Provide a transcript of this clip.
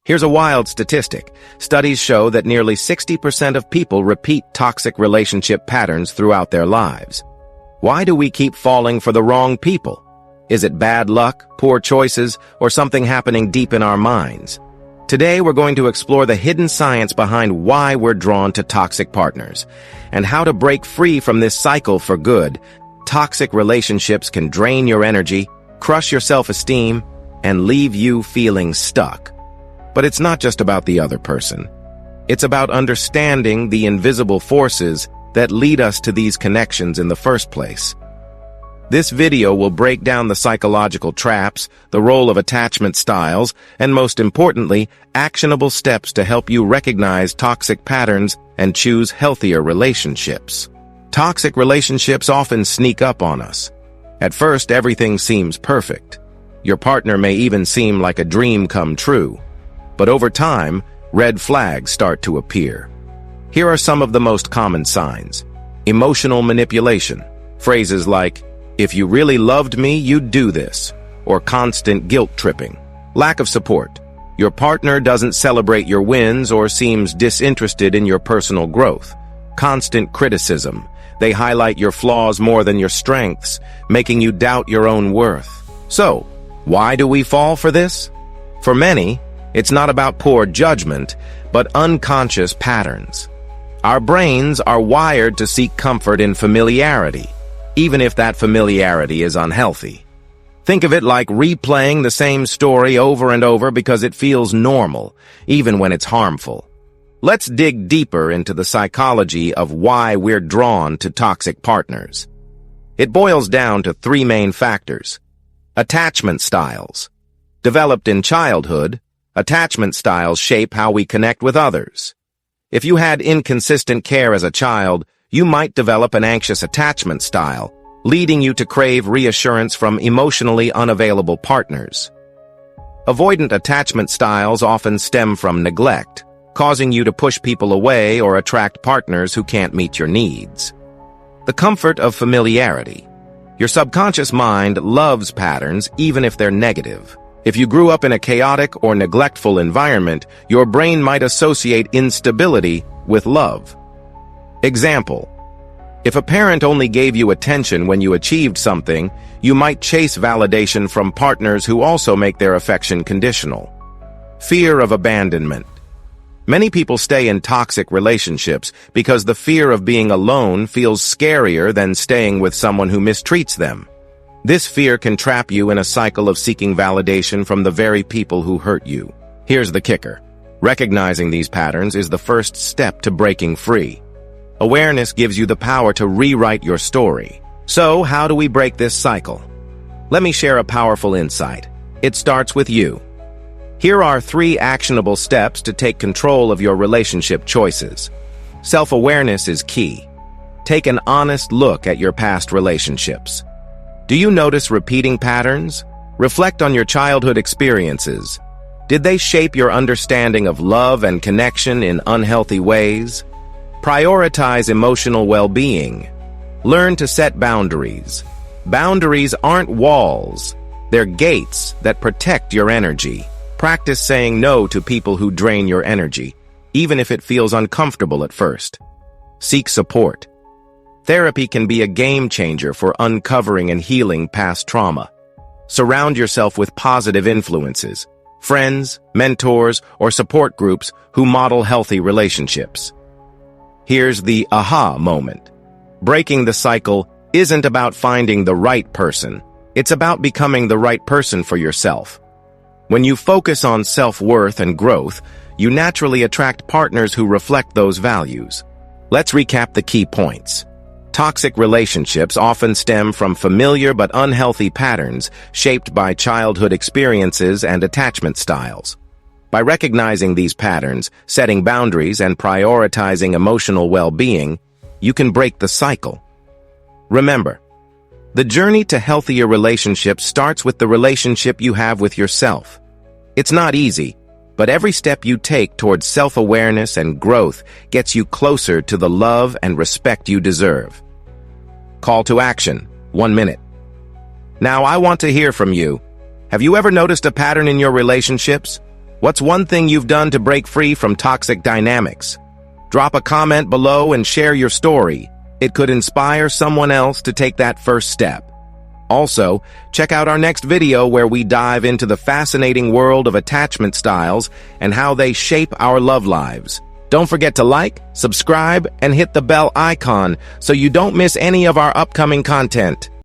Here's a wild statistic. Studies show that nearly 60% of people repeat toxic relationship patterns throughout their lives. Why do we keep falling for the wrong people? Is it bad luck, poor choices, or something happening deep in our minds? Today, we're going to explore the hidden science behind why we're drawn to toxic partners and how to break free from this cycle for good. Toxic relationships can drain your energy, crush your self-esteem, and leave you feeling stuck. But it's not just about the other person. It's about understanding the invisible forces that lead us to these connections in the first place. This video will break down the psychological traps, the role of attachment styles, and most importantly, actionable steps to help you recognize toxic patterns and choose healthier relationships. Toxic relationships often sneak up on us. At first, everything seems perfect. Your partner may even seem like a dream come true. But over time, red flags start to appear. Here are some of the most common signs. Emotional manipulation. Phrases like, "If you really loved me, you'd do this," or constant guilt tripping. Lack of support. Your partner doesn't celebrate your wins or seems disinterested in your personal growth. Constant criticism. They highlight your flaws more than your strengths, making you doubt your own worth. So, why do we fall for this? For many, it's not about poor judgment, but unconscious patterns. Our brains are wired to seek comfort in familiarity, even if that familiarity is unhealthy. Think of it like replaying the same story over and over because it feels normal, even when it's harmful. Let's dig deeper into the psychology of why we're drawn to toxic partners. It boils down to three main factors. Attachment styles. Developed in childhood, attachment styles shape how we connect with others. If you had inconsistent care as a child, you might develop an anxious attachment style, leading you to crave reassurance from emotionally unavailable partners. Avoidant attachment styles often stem from neglect, causing you to push people away or attract partners who can't meet your needs. The comfort of familiarity. Your subconscious mind loves patterns even if they're negative. If you grew up in a chaotic or neglectful environment, your brain might associate instability with love. Example: if a parent only gave you attention when you achieved something, you might chase validation from partners who also make their affection conditional. Fear of abandonment. Many people stay in toxic relationships because the fear of being alone feels scarier than staying with someone who mistreats them. This fear can trap you in a cycle of seeking validation from the very people who hurt you. Here's the kicker. Recognizing these patterns is the first step to breaking free. Awareness gives you the power to rewrite your story. So, how do we break this cycle? Let me share a powerful insight. It starts with you. Here are 3 actionable steps to take control of your relationship choices. Self-awareness is key. Take an honest look at your past relationships. Do you notice repeating patterns? Reflect on your childhood experiences. Did they shape your understanding of love and connection in unhealthy ways? Prioritize emotional well-being. Learn to set boundaries. Boundaries aren't walls. They're gates that protect your energy. Practice saying no to people who drain your energy, even if it feels uncomfortable at first. Seek support. Therapy can be a game changer for uncovering and healing past trauma. Surround yourself with positive influences, friends, mentors, or support groups who model healthy relationships. Here's the aha moment. Breaking the cycle isn't about finding the right person. It's about becoming the right person for yourself. When you focus on self-worth and growth, you naturally attract partners who reflect those values. Let's recap the key points. Toxic relationships often stem from familiar but unhealthy patterns shaped by childhood experiences and attachment styles. By recognizing these patterns, setting boundaries, and prioritizing emotional well-being, you can break the cycle. Remember, the journey to healthier relationships starts with the relationship you have with yourself. It's not easy, but every step you take towards self-awareness and growth gets you closer to the love and respect you deserve. Call to action, 1 minute. Now I want to hear from you. Have you ever noticed a pattern in your relationships? What's one thing you've done to break free from toxic dynamics? Drop a comment below and share your story. It could inspire someone else to take that first step. Also, check out our next video where we dive into the fascinating world of attachment styles and how they shape our love lives. Don't forget to like, subscribe, and hit the bell icon so you don't miss any of our upcoming content.